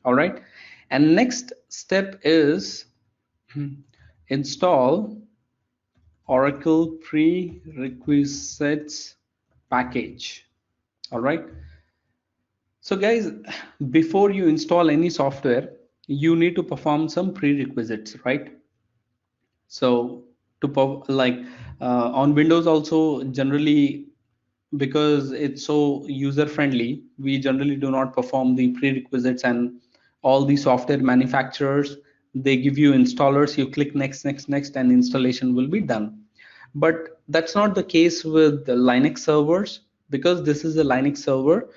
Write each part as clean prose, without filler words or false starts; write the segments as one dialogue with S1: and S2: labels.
S1: All right, and next step is install Oracle prerequisites package. All right, so guys, before you install any software, you need to perform some prerequisites, right? So like on Windows also, generally, because it's so user friendly, we generally do not perform the prerequisites, and all the software manufacturers, they give you installers, you click next, next, next, and installation will be done. But that's not the case with the Linux servers. Because this is a Linux server,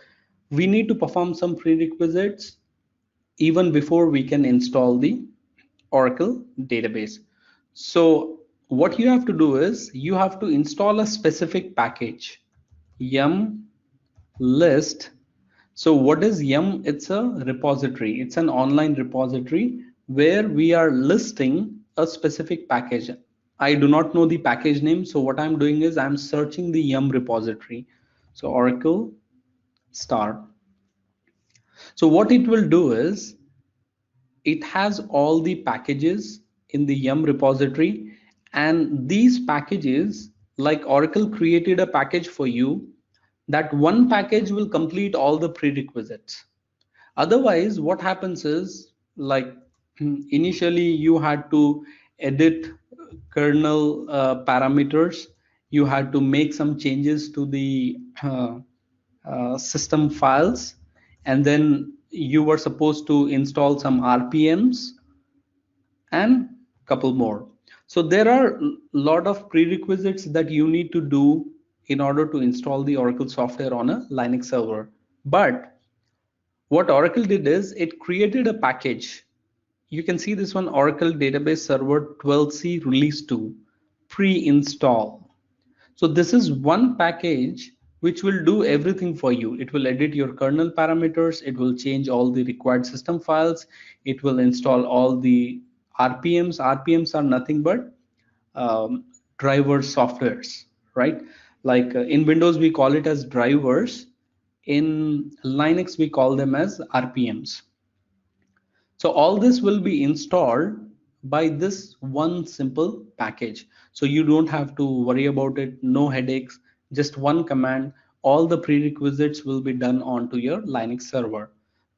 S1: we need to perform some prerequisites even before we can install the Oracle database. So what you have to do is you have to install a specific package, yum list. So what is yum? It's a repository. It's an online repository where we are listing a specific package. I do not know the package name, so what I'm doing is I'm searching the yum repository. So Oracle star. So what it will do is it has all the packages in the yum repository, and these packages, like Oracle created a package for you, that one package will complete all the prerequisites. Otherwise what happens is, like, initially you had to edit kernel parameters, you had to make some changes to the system files, and then you were supposed to install some RPMs and couple more. So there are a lot of prerequisites that you need to do in order to install the Oracle software on a Linux server. But what Oracle did is it created a package. You can see this one, Oracle Database Server 12c Release 2 pre-install. So this is one package which will do everything for you. It will edit your kernel parameters, it will change all the required system files, it will install all the RPMs. RPMs are nothing but driver softwares, right? Like in Windows we call it as drivers, in Linux we call them as RPMs. So all this will be installed by this one simple package. So you don't have to worry about it, no headaches, just one command. All the prerequisites will be done onto your Linux server.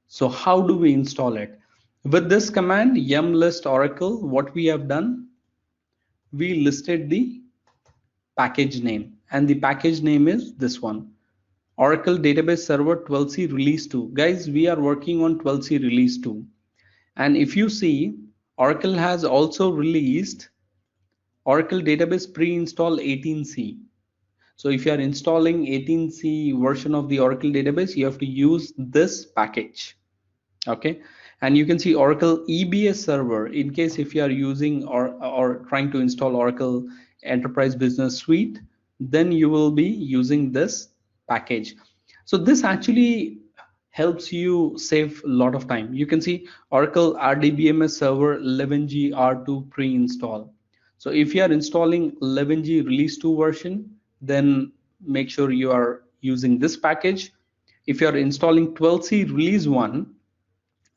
S1: So how do we install it? With this command, yum list Oracle, what we have done, we listed the package name, and the package name is this one, Oracle Database Server 12c Release 2. Guys, we are working on 12c Release 2. And if you see, Oracle has also released Oracle Database pre-install 18c. So if you are installing 18c version of the Oracle database, you have to use this package. Okay, and you can see Oracle EBS server in case if you are using or trying to install Oracle Enterprise Business Suite, then you will be using this package. So this actually helps you save a lot of time. You can see Oracle RDBMS server 11g R2 pre-install. So if you are installing 11g release 2 version, then make sure you are using this package. If you are installing 12c release 1,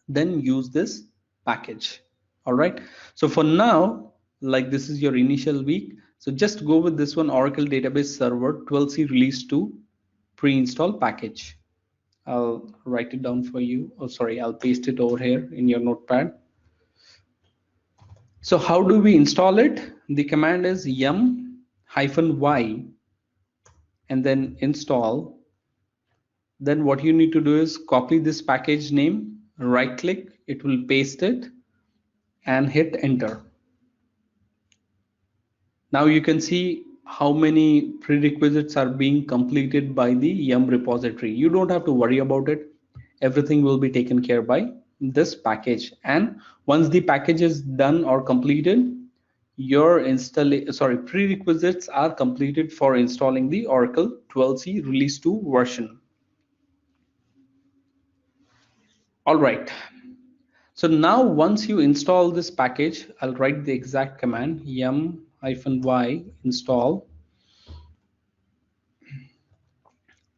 S1: then use this package. All right, so for now, like, this is your initial week, so just go with this one, Oracle Database Server 12c Release 2 pre-install package. I'll write it down for you. Oh, sorry, I'll paste it over here in your notepad. So how do we install it? The command is yum-y and then install. Then what you need to do is copy this package name, right click, it will paste it, and hit enter. Now you can see how many prerequisites are being completed by the yum repository. You don't have to worry about it. Everything will be taken care by this package. And once the package is done or completed, your prerequisites are completed for installing the Oracle 12c Release 2 version. All right. So now once you install this package, I'll write the exact command, yum-y install.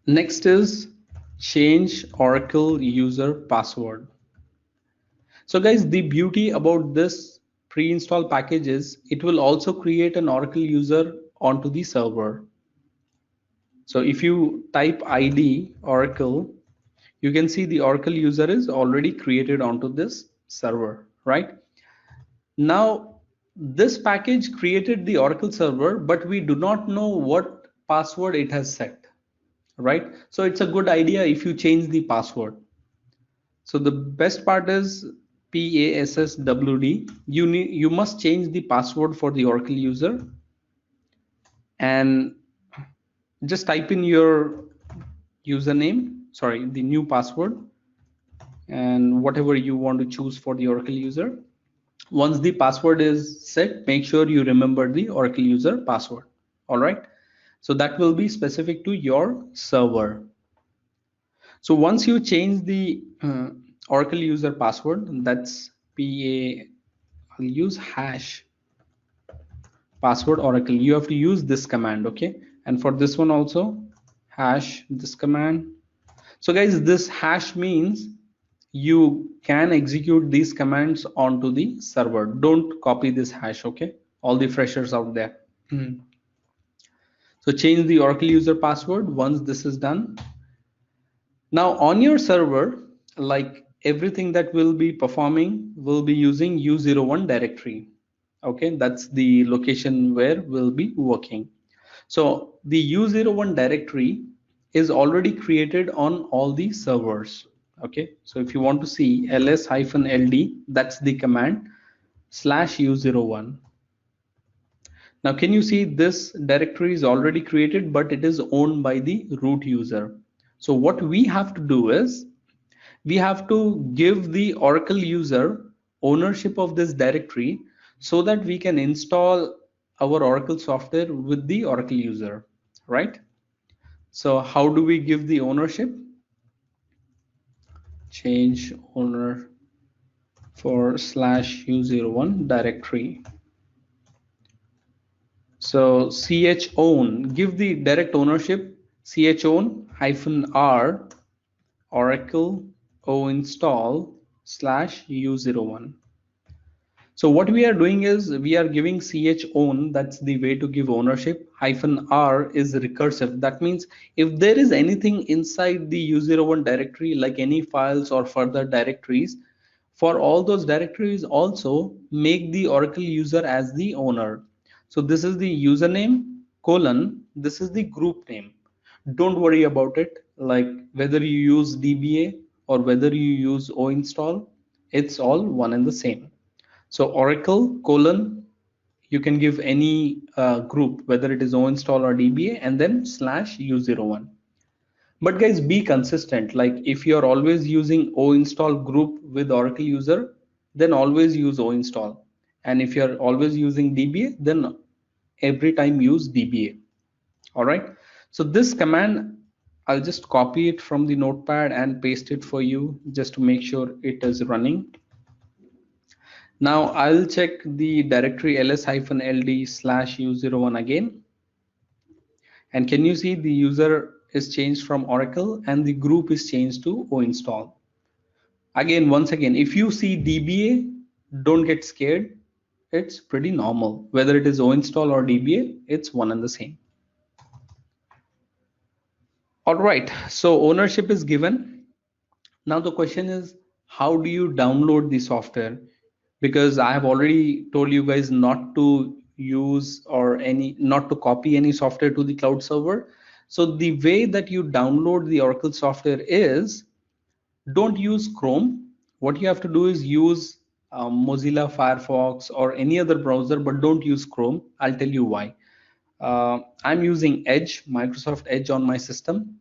S1: Next is change Oracle user password. So guys, the beauty about this pre-install package is it will also create an Oracle user onto the server. So if you type ID Oracle, you can see the Oracle user is already created onto this server, right? Now, this package created the Oracle server, but we do not know what password it has set, right? So it's a good idea if you change the password. So the best part is PASSWD. You must change the password for the Oracle user and just type in your username, sorry, the new password and whatever you want to choose for the Oracle user. Once the password is set, make sure you remember the Oracle user password. All right. So that will be specific to your server. So once you change the Oracle user password, that's I'll use hash password Oracle. You have to use this command, okay? And for this one also, hash this command. So guys, this hash means you can execute these commands onto the server. Don't copy this hash, okay? All the freshers out there. So change the Oracle user password once this is done. Now on your server, like everything that will be performing will be using U01 directory. Okay, that's the location where we'll be working. So the U01 directory is already created on all the servers. Okay, so if you want to see ls-ld, that's the command /u01. Now can you see this directory is already created, but it is owned by the root user. So what we have to do is we have to give the Oracle user ownership of this directory so that we can install our Oracle software with the Oracle user, right? So how do we give the ownership? Change owner for /u01 directory. So chown, give the direct ownership chown -r Oracle o install /u01. So what we are doing is we are giving chown, that's the way to give ownership, -r is recursive. That means if there is anything inside the U01 directory, like any files or further directories, for all those directories also make the Oracle user as the owner. So this is the username colon, this is the group name. Don't worry about it, like whether you use DBA or whether you use oinstall, it's all one and the same. So Oracle colon, you can give any group, whether it is oinstall or DBA, and then /u01. But guys, be consistent. Like if you're always using oinstall group with Oracle user, then always use oinstall. And if you're always using DBA, then every time use DBA. All right. So this command, I'll just copy it from the notepad and paste it for you just to make sure it is running. Now I'll check the directory ls-ld/u01 again. And can you see the user is changed from Oracle and the group is changed to oinstall. Again, once again, if you see DBA, don't get scared. It's pretty normal. Whether it is oinstall or DBA, it's one and the same. All right, so ownership is given. Now the question is, how do you download the software? Because I have already told you guys not to use or not to copy any software to the cloud server. So the way that you download the Oracle software is, don't use Chrome. What you have to do is use Mozilla Firefox or any other browser, but don't use Chrome. I'll tell you why. I'm using Edge, Microsoft Edge on my system,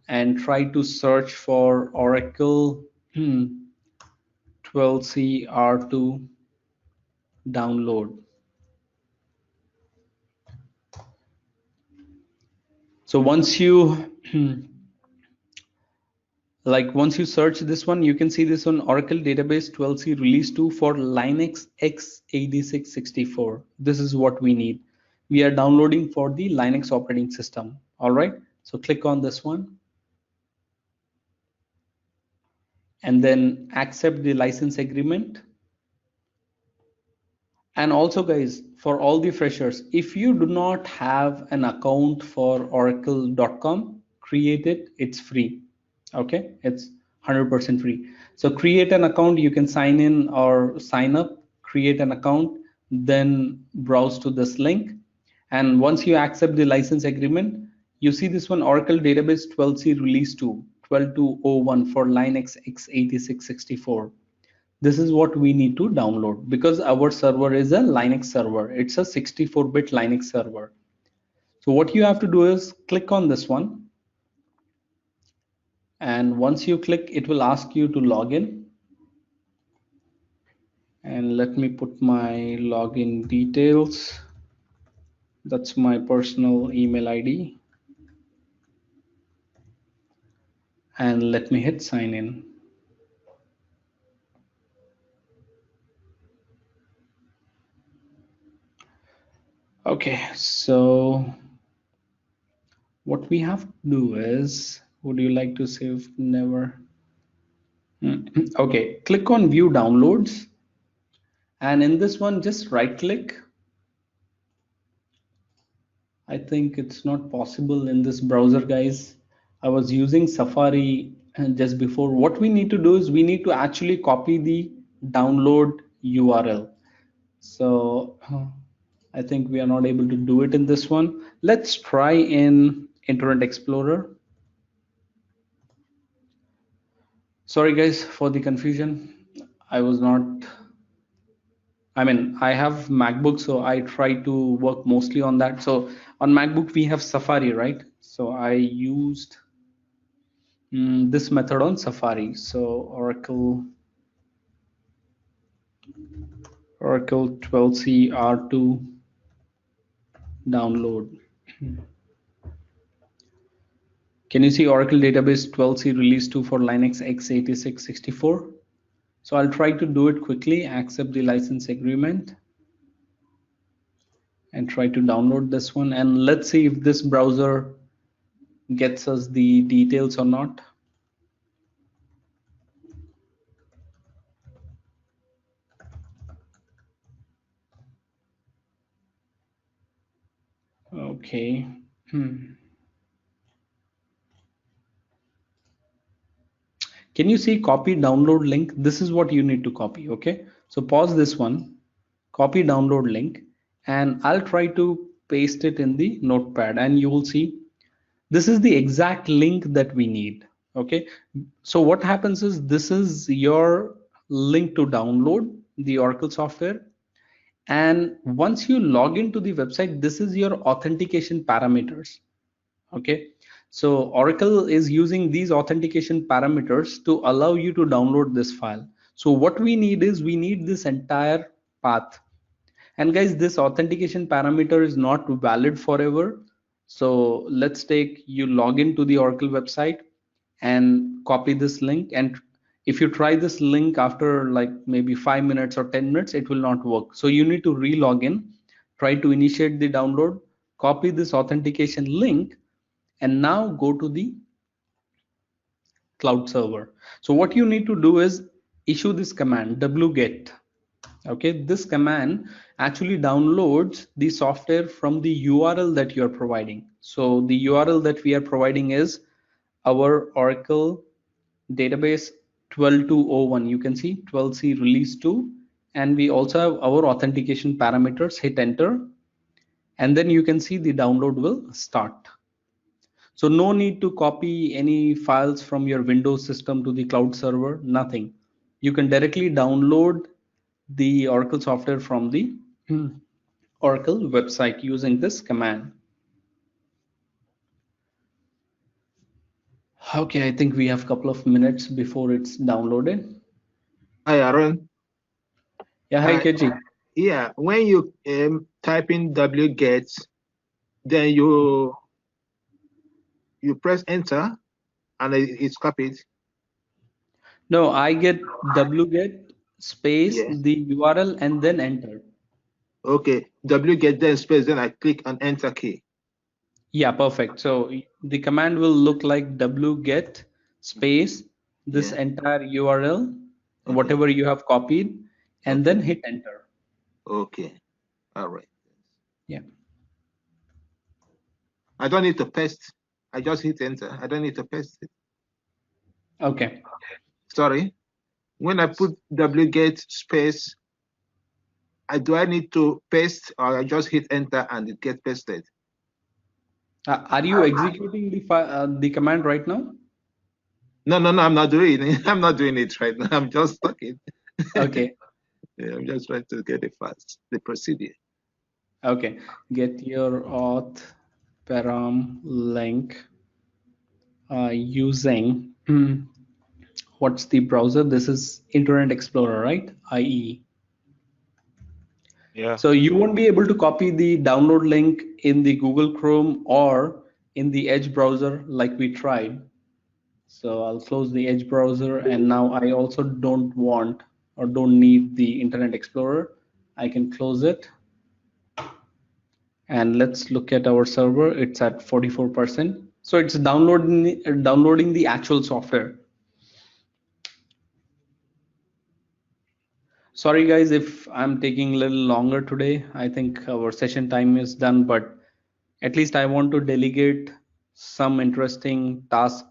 S1: and try to search for Oracle 12c R2 download. So once you once you search this one, you can see this one, Oracle Database 12c Release 2 for Linux x86-64. This is what we need. We are downloading for the Linux operating system. All right, so click on this one. and then accept the license agreement. And also guys, for all the freshers, if you do not have an account for oracle.com, create it. It's free. Okay, it's 100% free. So create an account. You can sign in or sign up, create an account, then browse to this link. And once you accept the license agreement, you see this one, Oracle Database 12c Release 2 12201 for Linux x86-64. This is what we need to download because our server is a Linux server. It's a 64-bit Linux server. So what you have to do is click on this one. And once you click, it will ask you to log in. And let me put my login details. That's my personal email ID. And let me hit sign in. Okay, so what we have to do is, would you like to save? Never. Okay, click on view downloads. And in this one, just right click. I think it's not possible in this browser, guys. I was using Safari just before. What we need to do is we need to actually copy the download URL. So I think we are not able to do it in this one. Let's try in Internet Explorer. Sorry guys for the confusion. I was not, I have MacBook, so I try to work mostly on that. So on MacBook, we have Safari, right? So I used this method on Safari. So Oracle 12c R2 download. Can you see Oracle Database 12c Release 2 for Linux x86-64? So I'll try to do it quickly, accept the license agreement, and try to download this one. And let's see if this browser gets us the details or not. Okay. Can you see copy download link? This is what you need to copy. Okay. So pause this one, copy download link, and I'll try to paste it in the notepad, and you will see this is the exact link that we need. Okay. So what happens is this is your link to download the Oracle software. And once you log into the website, this is your authentication parameters. Okay, so Oracle is using these authentication parameters to allow you to download this file. So what we need is we need this entire path. And guys, this authentication parameter is not valid forever. So let's take, you log into the Oracle website and copy this link, and if you try this link after like maybe 5 minutes or 10 minutes, it will not work. So you need to re-log in, try to initiate the download, copy this authentication link, and now go to the cloud server. So what you need to do is issue this command wget. Okay, this command actually downloads the software from the URL that you are providing. So the URL that we are providing is our Oracle database 12201. You can see 12c release 2, and we also have our authentication parameters. Hit enter, and then you can see the download will start. So no need to copy any files from your Windows system to the cloud server, nothing. You can directly download the Oracle software from the Oracle website using this command. Okay, I think we have a couple of minutes before it's downloaded.
S2: Hi, Aaron.
S1: Yeah, hi, Keji.
S2: Yeah, when you type in wget, then you press enter, and it's copied.
S1: No, I get wget space
S2: Yes.
S1: the URL and then enter.
S2: Okay, wget then space, then I click on enter key.
S1: Yeah, perfect. So the command will look like wget space this
S2: Yeah.
S1: entire URL,
S2: Okay.
S1: whatever you have copied, and then
S2: Okay.
S1: hit enter.
S2: Okay. All right.
S1: Yeah.
S2: I don't need to paste. I just hit enter. I don't need to paste it.
S1: Okay.
S2: Sorry. When I put wget space, do I need to paste or I just hit enter and it gets pasted?
S1: Are you executing the command right now?
S2: No, no, no, I'm not doing it. I'm not doing it right now. I'm just talking.
S1: Okay.
S2: Yeah, I'm just trying to get it fast. The procedure.
S1: Okay. Get your auth param link using what's the browser? This is Internet Explorer, right? IE.
S3: Yeah.
S1: So you won't be able to copy the download link in the Google Chrome or in the Edge browser like we tried. So I'll close the Edge browser, and now I also don't want or don't need the Internet Explorer. I can close it, and let's look at our server. It's at 44%. So it's downloading the actual software. Sorry guys if I'm taking a little longer today. I think our session time is done, but at least I want to delegate some interesting task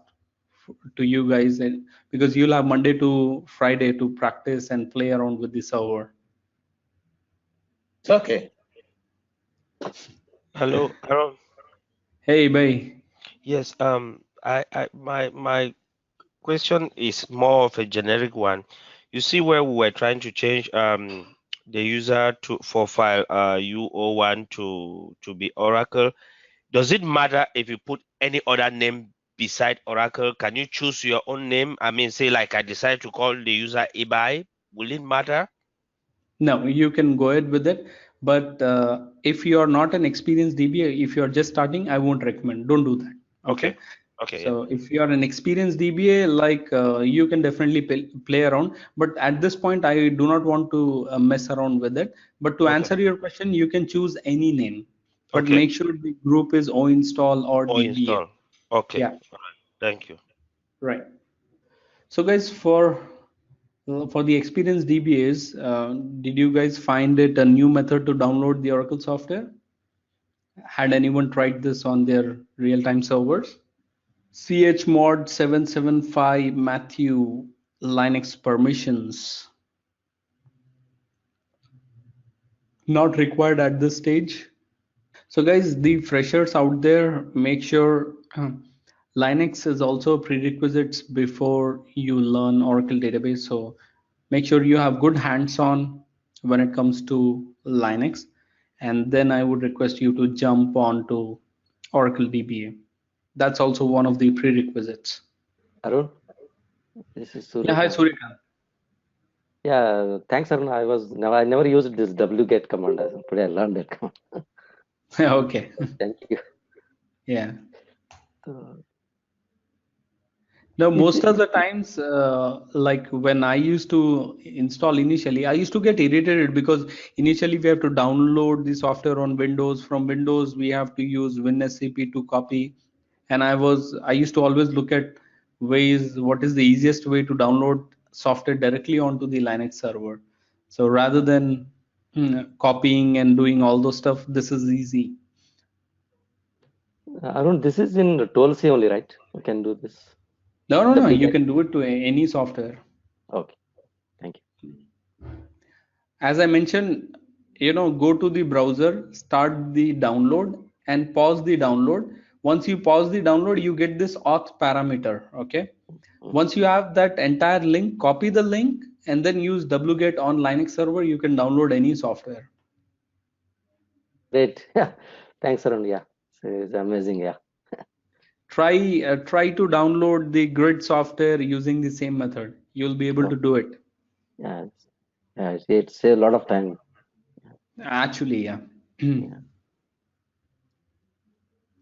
S1: to you guys, because you'll have Monday to Friday to practice and play around with the server.
S2: It's okay.
S3: Hello, Aaron.
S1: Hey, bye.
S3: Yes. My question is more of a generic one. You see where we were trying to change the user to for file UO1 to be Oracle. Does it matter if you put any other name beside Oracle? Can you choose your own name? I mean, say like I decide to call the user Ibai. Will it matter?
S1: No, you can go ahead with it, but if you are not an experienced DBA, if you are just starting, I won't recommend. Don't do that. Okay.
S3: Okay. Okay. Yeah.
S1: So if you are an experienced DBA, like you can definitely play around. But at this point, I do not want to mess around with it. But to
S3: Okay.
S1: answer your question, you can choose any name, but
S3: Okay.
S1: make sure the group is OInstall or
S3: Or
S1: DBA.
S3: install. Okay.
S1: Yeah,
S3: All right. Thank you.
S1: right. So guys, for the experienced DBAs, did you guys find it a new method to download the Oracle software? Had anyone tried this on their real-time servers? Chmod 775 Matthew Linux permissions not required at this stage. So guys, the freshers out there, make sure Linux is also a prerequisites before you learn Oracle database. So make sure you have good hands-on when it comes to Linux. And then I would request you to jump on to Oracle DBA. That's also one of the prerequisites.
S4: Arun, this is
S1: Yeah, hi
S4: Suryakant.
S1: Surikant.
S4: Yeah, thanks, Arun. I never used this wget command. Today I learned that command.
S1: Okay.
S4: Thank you.
S1: Yeah.
S4: Uh,
S1: Now,
S4: is
S1: most of the times, like when I used to install initially, I used to get irritated because initially we have to download the software on Windows. From Windows, we have to use WinSCP to copy. And I used to always look at ways, what is the easiest way to download software directly onto the Linux server. So rather than copying and doing all those stuff, this is easy.
S4: Arun, this is in 12C only, right? We can do this.
S1: No, no, no, you
S4: wget.
S1: can do it to any software.
S4: Okay, thank you.
S1: As I mentioned, go to the browser, start the download, and pause the download. Once you pause the download, you get this auth parameter. Okay.
S4: Mhm.
S1: Once you have that entire link, copy the link and then use wget on Linux server. You can download any software.
S4: Great. Yeah, thanks, Arun. Yeah, so it's amazing. Yeah.
S1: Try to download the grid software using the same method. You'll be able
S4: Oh,
S1: to do it.
S4: yeah, it saves a lot of time.
S1: Actually, yeah.
S4: Yeah.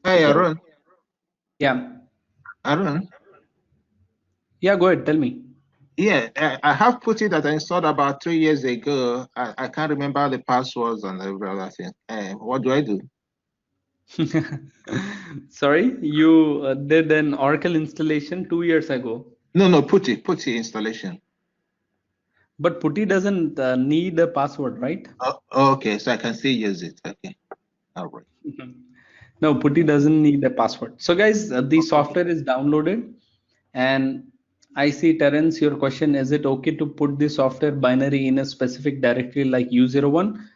S2: Hey,
S4: Thank you, Arun.
S2: Aaron.
S1: Yeah.
S2: Aaron.
S1: Yeah, go ahead. Tell me.
S2: Yeah, I have put it that I installed about 3 years ago. I can't remember the passwords and every other thing. What do I do?
S1: Sorry, you did an Oracle installation 2 years ago.
S2: No, putty installation.
S1: But putty doesn't need a password, right?
S2: Okay, so I can still use it. Okay, all right.
S1: No, putty doesn't need a password. So guys, the
S2: Okay.
S1: software is downloaded, and I see Terence, your question, is it okay to put the software binary in a specific directory like U01?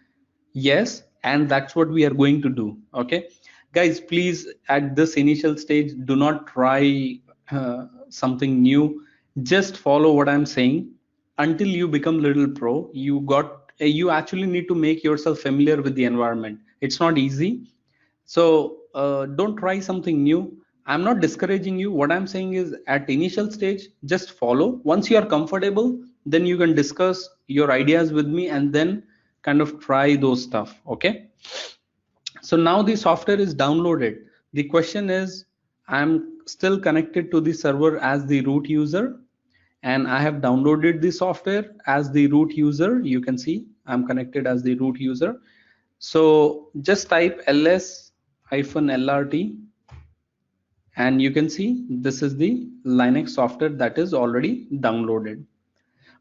S1: Yes, and that's what we are going to do. Okay, guys, please at this initial stage, do not try something new. Just follow what I'm saying until you become little pro. You actually need to make yourself familiar with the environment. It's not easy, so don't try something new. I'm not discouraging you. What I'm saying is at initial stage, just follow. Once you are comfortable, then you can discuss your ideas with me and then kind of try those stuff. Okay, so now the software is downloaded. The question is, I'm still connected to the server as the root user, and I have downloaded the software as the root user. You can see I'm connected as the root user. So just type ls-lrt, and you can see this is the Linux software that is already downloaded.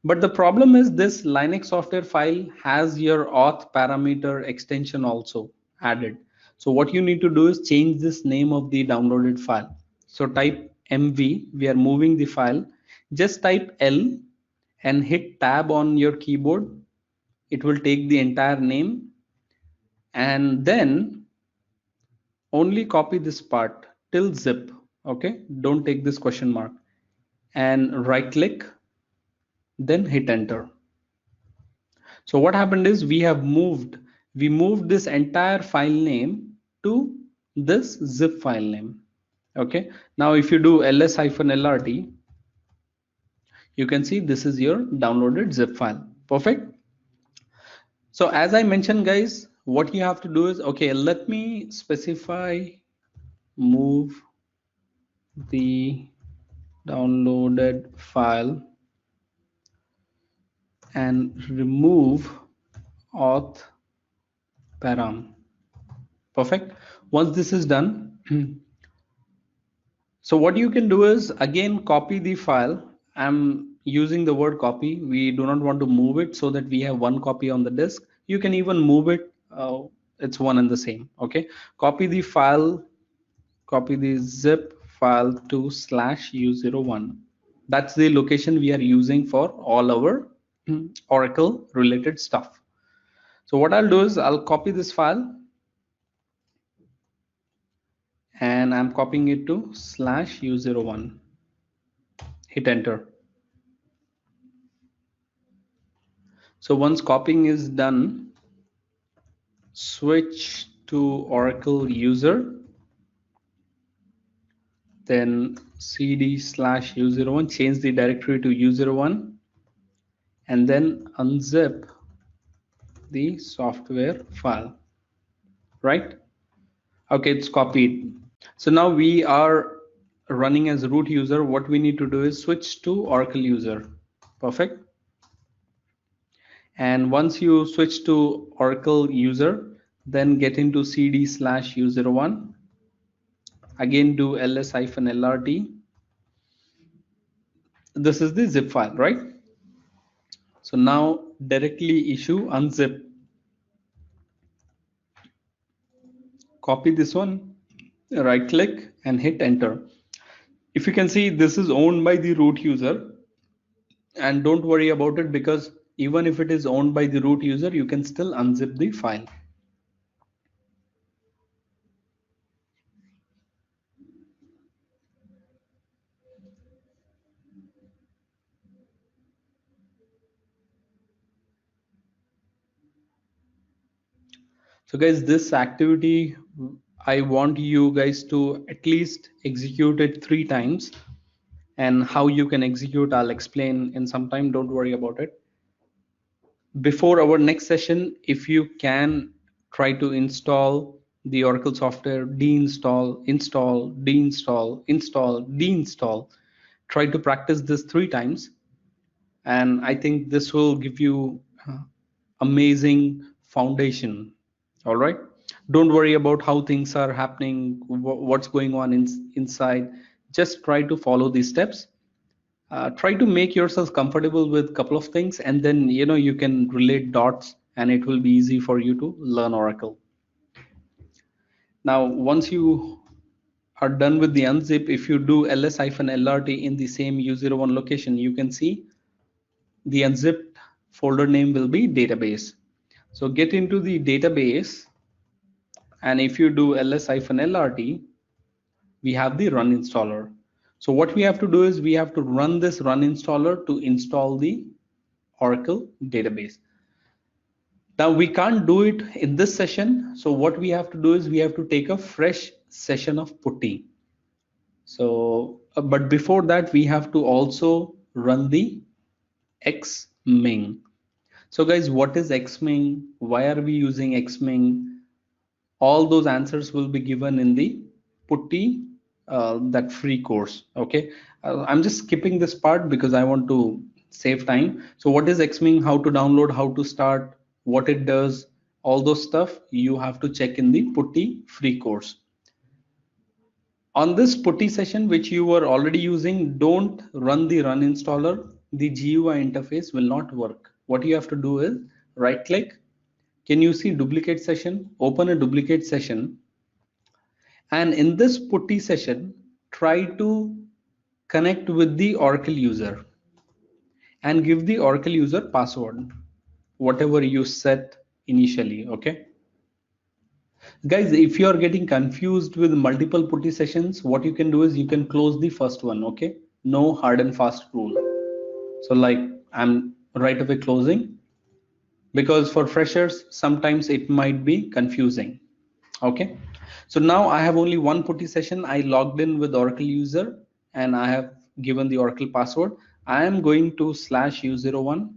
S1: But the problem is this Linux software file has your auth parameter extension also added. So what you need to do is change this name of the downloaded file. So type mv, we are moving the file. Just type L and hit tab on your keyboard. It will take the entire name, and then only copy this part till zip. Okay, don't take this question mark, and right click, then hit enter. So what happened is we moved this entire file name to this zip file name. Okay, now if you do ls-lrt, you can see this is your downloaded zip file. Perfect. So as I mentioned, guys, what you have to do is, okay, let me specify move the downloaded file and remove auth param. Perfect. Once this is done, so what you can do is again copy the file. I'm using the word copy. We do not want to move it so that we have one copy on the disk. You can even move it. It's one and the same. Okay. Copy the file. Copy the zip file to /u01. That's the location we are using for all our Oracle related stuff. So what I'll do is I'll copy this file, and I'm copying it to /u01. Hit enter. So once copying is done, switch to Oracle user, then cd/u01, change the directory to u01, and then unzip the software file. Right? Okay, it's copied. So now we are running as root user. What we need to do is switch to Oracle user. Perfect. And once you switch to Oracle user, then get into cd/u01. Again, do ls-lrt. This is the zip file, right? So now directly issue unzip. Copy this one, right click and hit enter. If you can see, this is owned by the root user, and don't worry about it, because even if it is owned by the root user, you can still unzip the file. So guys, this activity, I want you guys to at least execute it 3 times, and how you can execute I'll explain in some time. Don't worry about it. Before our next session, if you can try to install the Oracle software, deinstall, install, deinstall, install, deinstall. Try to practice this 3 times, and I think this will give you amazing foundation. All right, don't worry about how things are happening, what's going on inside. Just try to follow these steps, Try to make yourself comfortable with a couple of things, and then you can relate dots and it will be easy for you to learn Oracle. Now once you are done with the unzip, if you do ls-lrt in the same u01 location, you can see the unzipped folder name will be database. So get into the database, and if you do ls-lrt, we have the run installer. So what we have to do is we have to run this run installer to install the Oracle database. Now we can't do it in this session. So what we have to do is we have to take a fresh session of putty. So, but before that, we have to also run the xming. So guys, what is xming? Why are we using xming? All those answers will be given in the putty, that free course. Okay, I'm just skipping this part because I want to save time. So what is xming, how to download, how to start, what it does, all those stuff you have to check in the putty free course. On this putty session which you were already using, don't run the run installer. The GUI interface will not work. What you have to do is right click. Can you see duplicate session? Open a duplicate session, and in this putty session try to connect with the Oracle user and give the Oracle user password, whatever you set initially. Okay guys, if you are getting confused with multiple putty sessions, what you can do is you can close the first one. Okay, no hard and fast rule. So like I'm right away closing, because for freshers sometimes it might be confusing. Okay, so now I have only one putty session. I logged in with Oracle user and I have given the Oracle password. I am going to /u01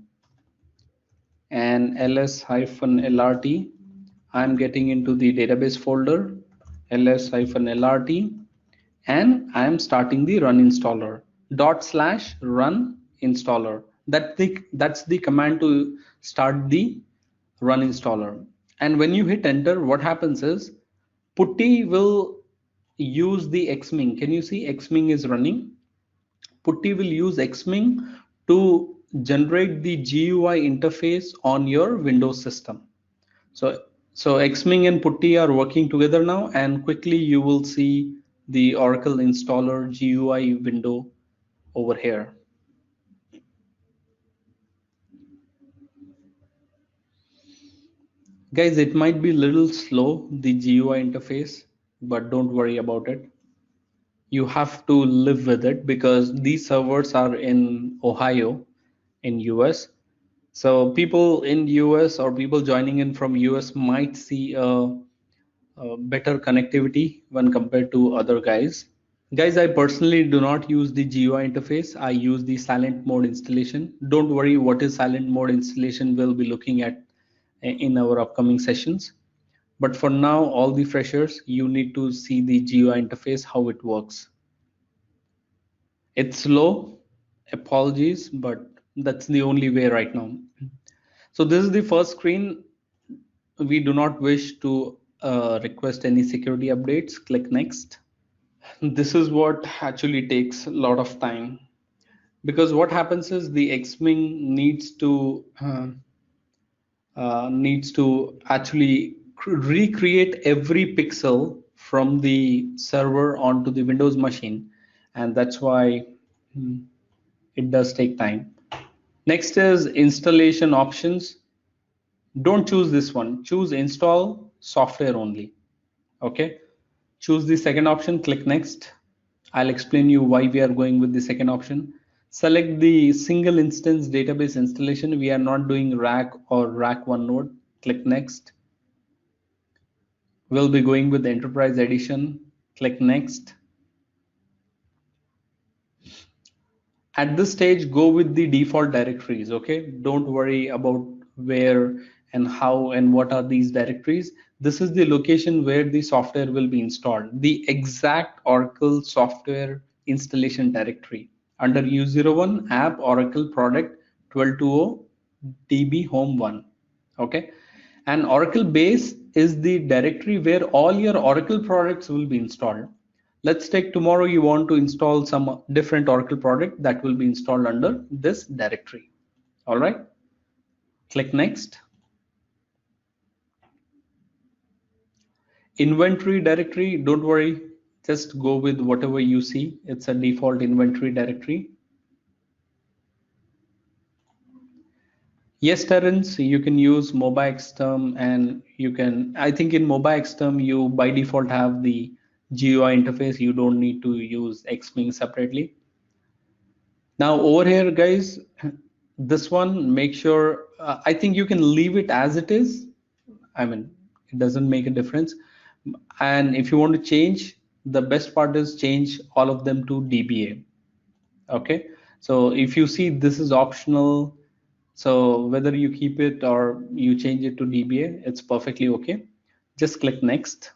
S1: and ls-lrt. I'm getting into the database folder, ls-lrt, and I am starting the run installer, /run installer. That's the command to start the run installer. And when you hit enter, what happens is putty will use the xming. Can you see xming is running? Putty will use xming to generate the GUI interface on your Windows system. So xming and putty are working together now, and quickly you will see the Oracle installer GUI window over here. Guys, it might be a little slow, the GUI interface, but don't worry about it. You have to live with it because these servers are in Ohio in US. So people in US or people joining in from US might see a better connectivity when compared to other guys. Guys, I personally do not use the GUI interface. I use the silent mode installation. Don't worry, what is silent mode installation we'll be looking at in our upcoming sessions. But for now, all the freshers, you need to see the GUI interface, how it works. It's slow, apologies, but that's the only way right now. So this is the first screen. We do not wish to request any security updates. Click next. This is what actually takes a lot of time, because what happens is the xming needs to actually recreate every pixel from the server onto the Windows machine, and that's why it does take time. Next is installation options. Don't choose this one, choose install software only. Okay, choose the second option, click next. I'll explain you why we are going with the second option. Select the single instance database installation. We are not doing rack or rack one node. Click next. We'll be going with the enterprise edition. Click next. At this stage, go with the default directories. Okay, don't worry about where and how and what are these directories. This is the location where the software will be installed, the exact Oracle software installation directory under u01 app Oracle product 1220 db home 1. Okay, and Oracle base is the directory where all your Oracle products will be installed. Let's take tomorrow you want to install some different Oracle product that will be installed under this directory. All right, click next. Inventory directory, don't worry, just go with whatever you see. It's a default inventory directory. Yes, Terence, you can use MobaXterm, and you can, I think in MobaXterm you by default have the GUI interface. You don't need to use Xming separately. Now over here, guys, this one, make sure, I think you can leave it as it is. I mean, it doesn't make a difference. And if you want to change, the best part is change all of them to DBA. Okay, so if you see this is optional, so whether you keep it or you change it to DBA, it's perfectly okay. Just click next.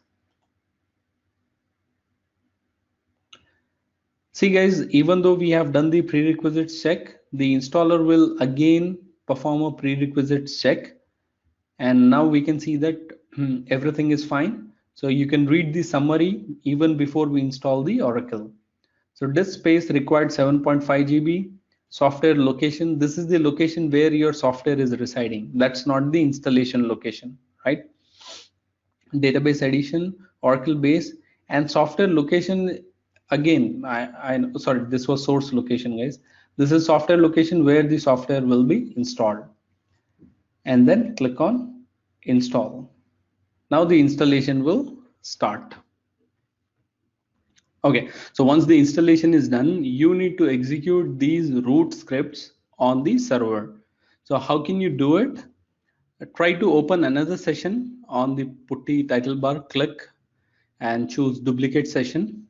S1: See guys, even though we have done the prerequisites check, the installer will again perform a prerequisites check. And now we can see that everything is fine. So you can read the summary even before we install the Oracle. So disk space required 7.5 GB. Software location, this is the location where your software is residing. That's not the installation location, right? Database edition, Oracle base, and software location. Again, sorry, this was source location, guys. This is software location where the software will be installed. And then click on install. Now the installation will start. Okay, so once the installation is done, you need to execute these root scripts on the server. So how can you do it? Try to open another session on the putty title bar, click and choose duplicate session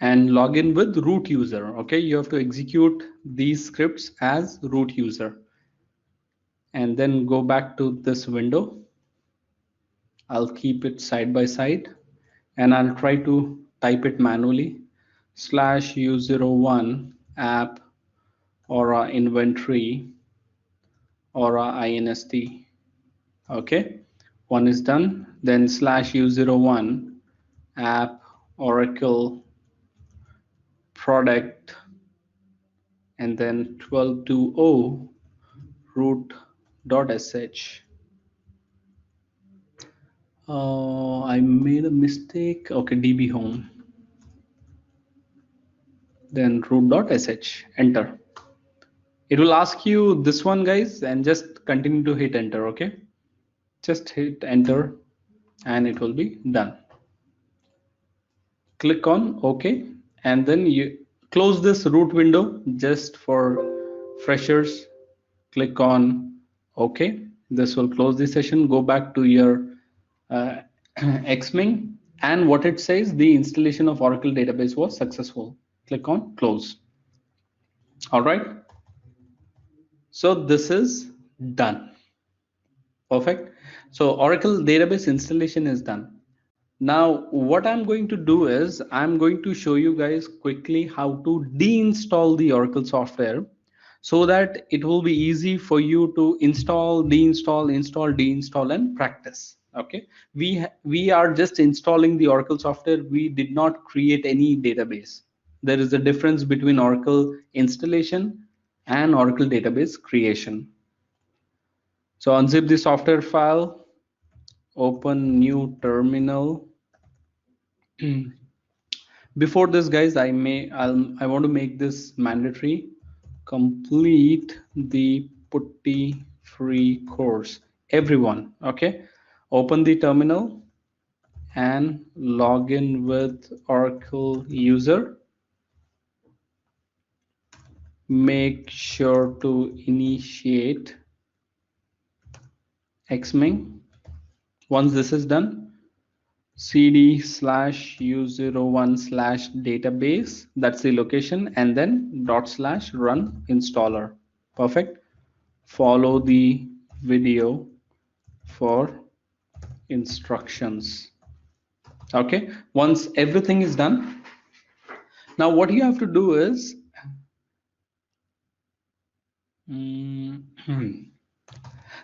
S1: and log in with root user. Okay, you have to execute these scripts as root user and then go back to this window. I'll keep it side by side and I'll try to type it manually. /u01 app or inventory or inst. Okay, one is done. Then /u01 app Oracle product and then 1220 root.sh. I made a mistake. Okay, db home. Then root.sh, enter. It will ask you this one, guys, and just continue to hit enter. Okay, just hit enter and it will be done. Click on OK and then you close this root window. Just for freshers, click on OK. This will close the session. Go back to your Xming, and what it says, the installation of Oracle database was successful. Click on close. All right, so this is done. Perfect. So Oracle database installation is done. Now what I'm going to do is I'm going to show you guys quickly how to deinstall the Oracle software so that it will be easy for you to install, deinstall, install, deinstall and practice. Okay, we are just installing the Oracle software. We did not create any database. There is a difference between Oracle installation and Oracle database creation. So unzip the software file, open new terminal. Before this, guys, I want to make this mandatory. Complete the putty free course, everyone. Okay, open the terminal and log in with Oracle user. Make sure to initiate Xming. Once this is done, cd/u01/database, that's the location, and then /run installer. Perfect. Follow the video for instructions. Okay, once everything is done, now what you have to do is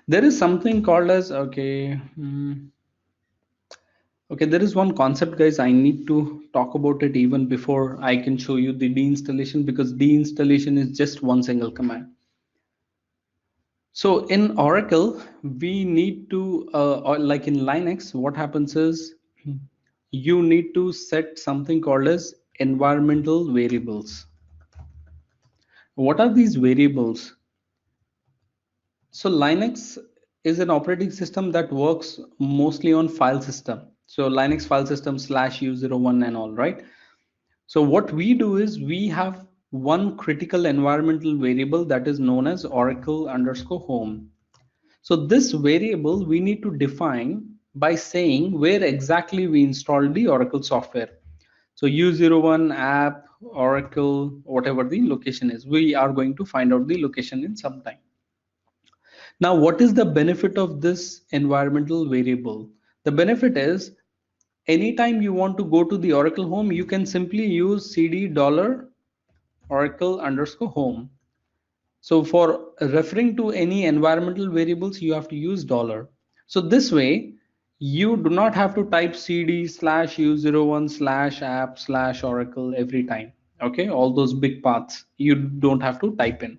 S1: there is something called as, okay, Okay, there is one concept, guys. I need to talk about it even before I can show you the deinstallation, because deinstallation is just one single command. So in Oracle, we need to, or like in Linux, what happens is you need to set something called as environmental variables. What are these variables? So Linux is an operating system that works mostly on file system. So Linux file system slash U01 and all, right? So what we do is we have one critical environmental variable that is known as Oracle underscore home. So this variable we need to define by saying where exactly we installed the Oracle software. So U01 app, Oracle, whatever the location is, we are going to find out the location in some time. Now, what is the benefit of this environmental variable? The benefit is anytime you want to go to the Oracle home, you can simply use cd dollar Oracle underscore home. So for referring to any environmental variables, you have to use dollar. So this way, you do not have to type cd slash u01 slash app slash Oracle every time. Okay, all those big paths you don't have to type in.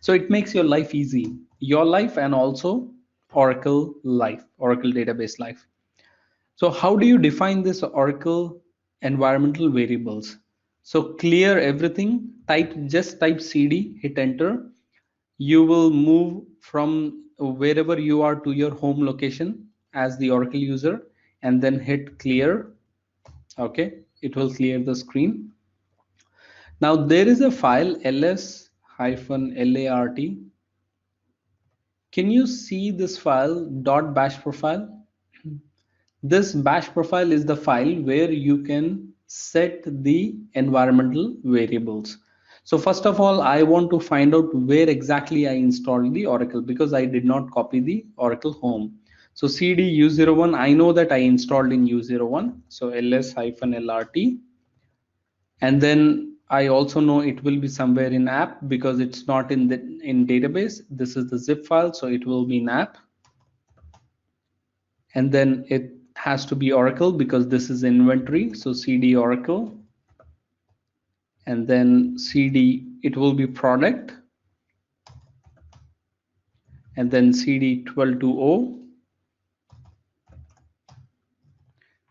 S1: So it makes your life easy, your life and also Oracle life, Oracle database life. So how do you define this Oracle environmental variables? So clear everything, just type cd, hit enter. You will move from wherever you are to your home location as the Oracle user, and then hit clear. Okay, it will clear the screen. Now there is a file ls-lart. Can you see this file .bash profile? This bash profile is the file where you can set the environmental variables. So first of all, I want to find out where exactly I installed the Oracle, because I did not copy the Oracle home. So cd u01, I know that I installed in u01. So ls-lrt, and then I also know it will be somewhere in app because it's not in database. This is the zip file, so it will be in app. And then it has to be Oracle because this is inventory, so cd Oracle, and then cd, it will be product, and then cd 1220,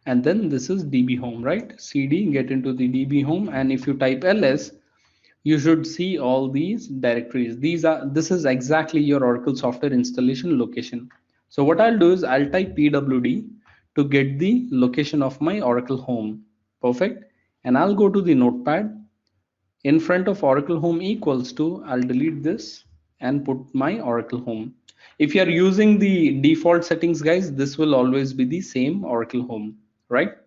S1: and then this is db home, right? Cd, get into the db home, and if you type ls, you should see all these directories. This is exactly your Oracle software installation location. So what I'll do is I'll type pwd to get the location of my Oracle home. Perfect. And I'll go to the notepad. In front of Oracle home equals to, I'll delete this and put my Oracle home. If you are using the default settings, guys, this will always be the same Oracle home, right?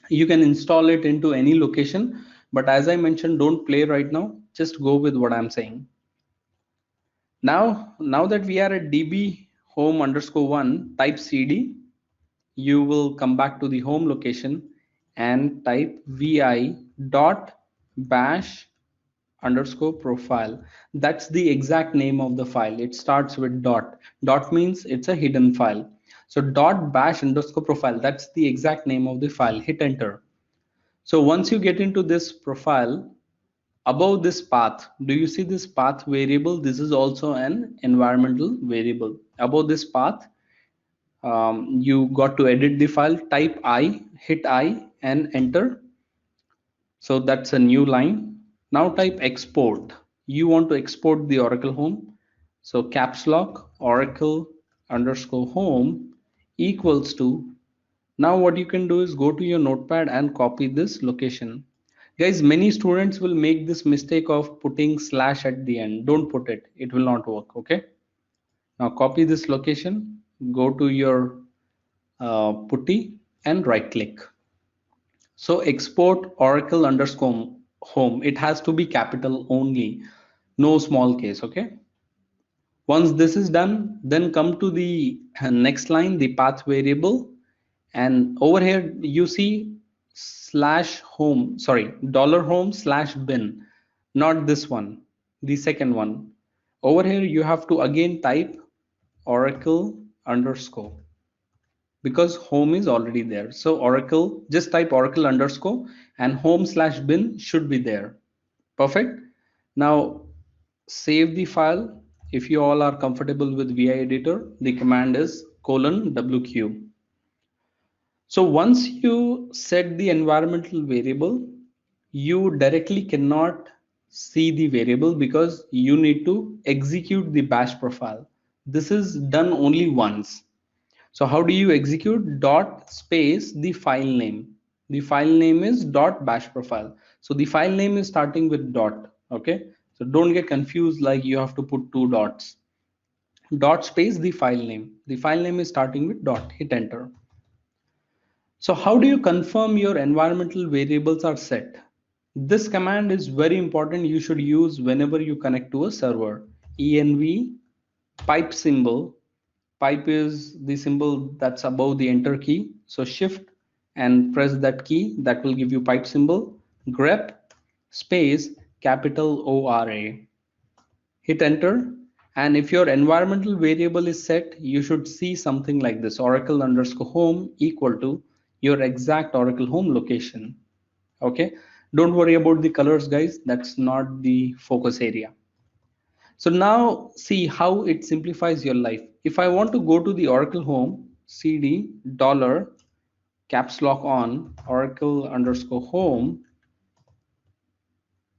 S1: You can install it into any location, but as I mentioned, don't play right now, just go with what I'm saying. Now that we are at db home underscore one, type cd, you will come back to the home location and type vi dot bash underscore profile. That's the exact name of the file. It starts with dot means it's a hidden file. So dot bash underscore profile, that's the exact name of the file. Hit enter. So once you get into this profile, above this path, do you see this path variable? This is also an environmental variable. Above this path, you got to edit the file. Type I, hit I and enter. So that's a new line. Now type export. You want to export the Oracle home. So caps lock Oracle underscore home equals to. Now what you can do is go to your notepad and copy this location. Guys, many students will make this mistake of putting slash at the end. Don't put it. It will not work. Okay. Now copy this location. Go to your putty and right click. So export Oracle underscore home. It has to be capital only, no small case. Okay. Once this is done, then come to the next line, the path variable. And over here, you see slash home, sorry, dollar home slash bin, not this one, the second one. Over here, you have to again type Oracle underscore, because home is already there. So Oracle, just type Oracle underscore and home/bin should be there. Perfect. Now save the file. If you all are comfortable with VI editor, the command is :wq. So once you set the environmental variable, you directly cannot see the variable because you need to execute the bash profile. This is done only once. So how do you execute? Dot space the file name. The file name is dot bash profile. So the file name is starting with dot. Okay. So don't get confused like you have to put two dots. Dot space the file name. The file name is starting with dot. Hit enter. So how do you confirm your environmental variables are set? This command is very important. You should use whenever you connect to a server. env pipe symbol. Pipe is the symbol that's above the enter key. So shift and press that key. That will give you pipe symbol. grep space capital ORA. Hit enter. And if your environmental variable is set, you should see something like this: Oracle underscore home equal to your exact Oracle home location. Okay. Don't worry about the colors, guys. That's not the focus area. So now see how it simplifies your life. If I want to go to the Oracle home, cd dollar caps lock on Oracle underscore home,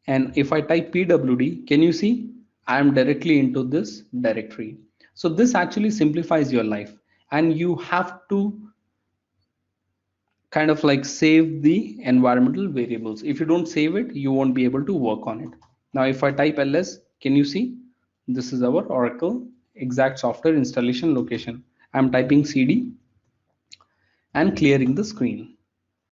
S1: and if I type pwd, can you see I am directly into this directory. So this actually simplifies your life, and you have to kind of like save the environmental variables. If you don't save it, you won't be able to work on it. Now if I type ls, can you see this is our Oracle exact software installation location. I'm typing cd and clearing the screen.